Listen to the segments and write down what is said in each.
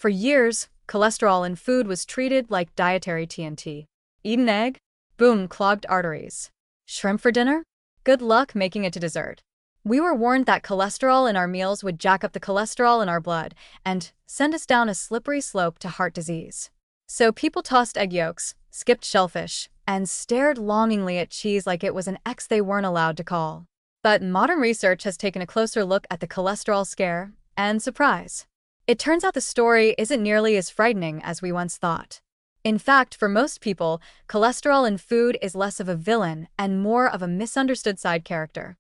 For years, cholesterol in food was treated like dietary TNT. Eat an egg? Boom, clogged arteries. Shrimp for dinner? Good luck making it to dessert. We were warned that cholesterol in our meals would jack up the cholesterol in our blood and send us down a slippery slope to heart disease. So people tossed egg yolks, skipped shellfish, and stared longingly at cheese like it was an ex they weren't allowed to call. But modern research has taken a closer look at the cholesterol scare, and surprise. It turns out the story isn't nearly as frightening as we once thought. In fact, for most people, cholesterol in food is less of a villain and more of a misunderstood side character.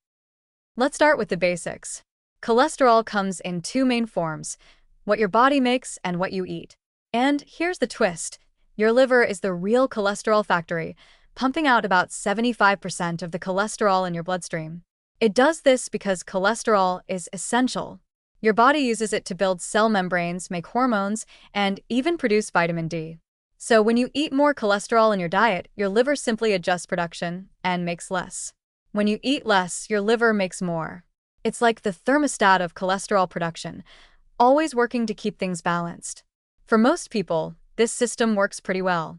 Let's start with the basics. Cholesterol comes in two main forms: what your body makes and what you eat. And here's the twist. Your liver is the real cholesterol factory, pumping out about 75% of the cholesterol in your bloodstream. It does this because cholesterol is essential. Your body uses it to build cell membranes, make hormones, and even produce vitamin D. So when you eat more cholesterol in your diet, your liver simply adjusts production and makes less. When you eat less, your liver makes more. It's like the thermostat of cholesterol production, always working to keep things balanced. For most people, this system works pretty well.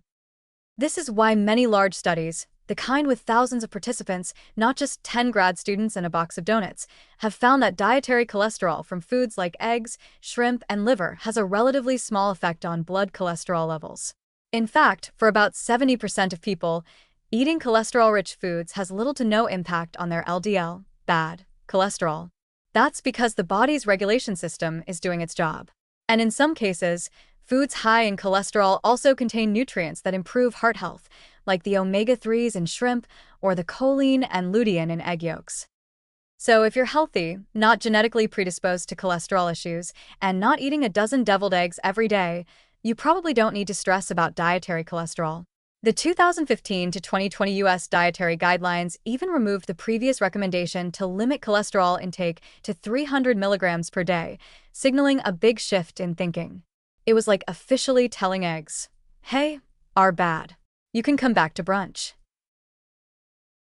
This is why many large studies, the kind with thousands of participants, not just 10 grad students and a box of donuts, have found that dietary cholesterol from foods like eggs, shrimp, and liver has a relatively small effect on blood cholesterol levels. In fact, for about 70% of people, eating cholesterol-rich foods has little to no impact on their LDL, bad cholesterol. That's because the body's regulation system is doing its job. And in some cases, foods high in cholesterol also contain nutrients that improve heart health, like the omega-3s in shrimp or the choline and lutein in egg yolks. So if you're healthy, not genetically predisposed to cholesterol issues, and not eating a dozen deviled eggs every day, you probably don't need to stress about dietary cholesterol. The 2015 to 2020 U.S. dietary guidelines even removed the previous recommendation to limit cholesterol intake to 300 milligrams per day, signaling a big shift in thinking. It was like officially telling eggs, hey, are bad. You can come back to brunch.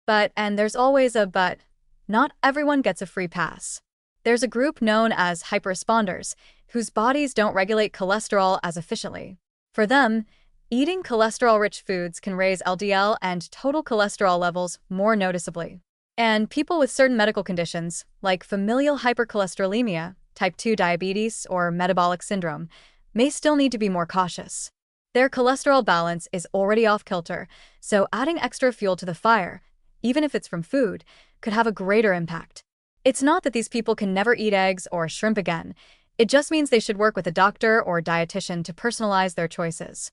But, and there's always a but, not everyone gets a free pass. There's a group known as hyperresponders, whose bodies don't regulate cholesterol as efficiently. For them, eating cholesterol-rich foods can raise LDL and total cholesterol levels more noticeably. And people with certain medical conditions, like familial hypercholesterolemia, type 2 diabetes, or metabolic syndrome, may still need to be more cautious. Their cholesterol balance is already off kilter, so adding extra fuel to the fire, even if it's from food, could have a greater impact. It's not that these people can never eat eggs or shrimp again. It just means they should work with a doctor or dietitian to personalize their choices.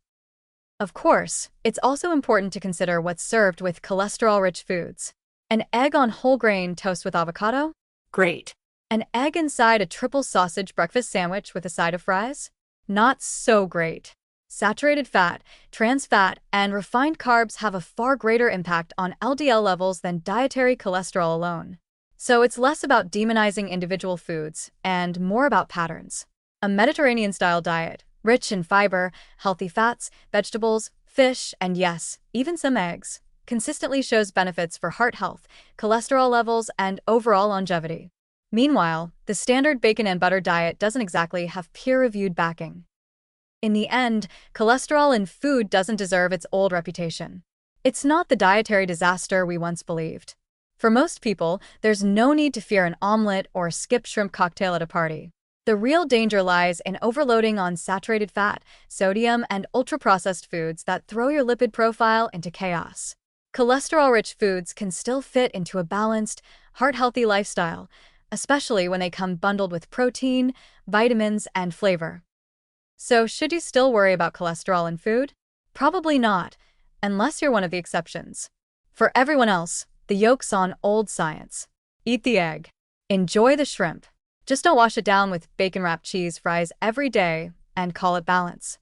Of course, it's also important to consider what's served with cholesterol-rich foods. An egg on whole grain toast with avocado? Great. An egg inside a triple sausage breakfast sandwich with a side of fries? Not so great. Saturated fat, trans fat, and refined carbs have a far greater impact on LDL levels than dietary cholesterol alone. So it's less about demonizing individual foods and more about patterns. A Mediterranean-style diet, rich in fiber, healthy fats, vegetables, fish, and yes, even some eggs, consistently shows benefits for heart health, cholesterol levels, and overall longevity. Meanwhile, the standard bacon and butter diet doesn't exactly have peer-reviewed backing. In the end, cholesterol in food doesn't deserve its old reputation. It's not the dietary disaster we once believed. For most people, there's no need to fear an omelet or a skip shrimp cocktail at a party. The real danger lies in overloading on saturated fat, sodium, and ultra-processed foods that throw your lipid profile into chaos. Cholesterol-rich foods can still fit into a balanced, heart-healthy lifestyle, especially when they come bundled with protein, vitamins, and flavor. So, should you still worry about cholesterol in food? Probably not, unless you're one of the exceptions. For everyone else, the yolk's on old science. Eat the egg. Enjoy the shrimp. Just don't wash it down with bacon-wrapped cheese fries every day and call it balance.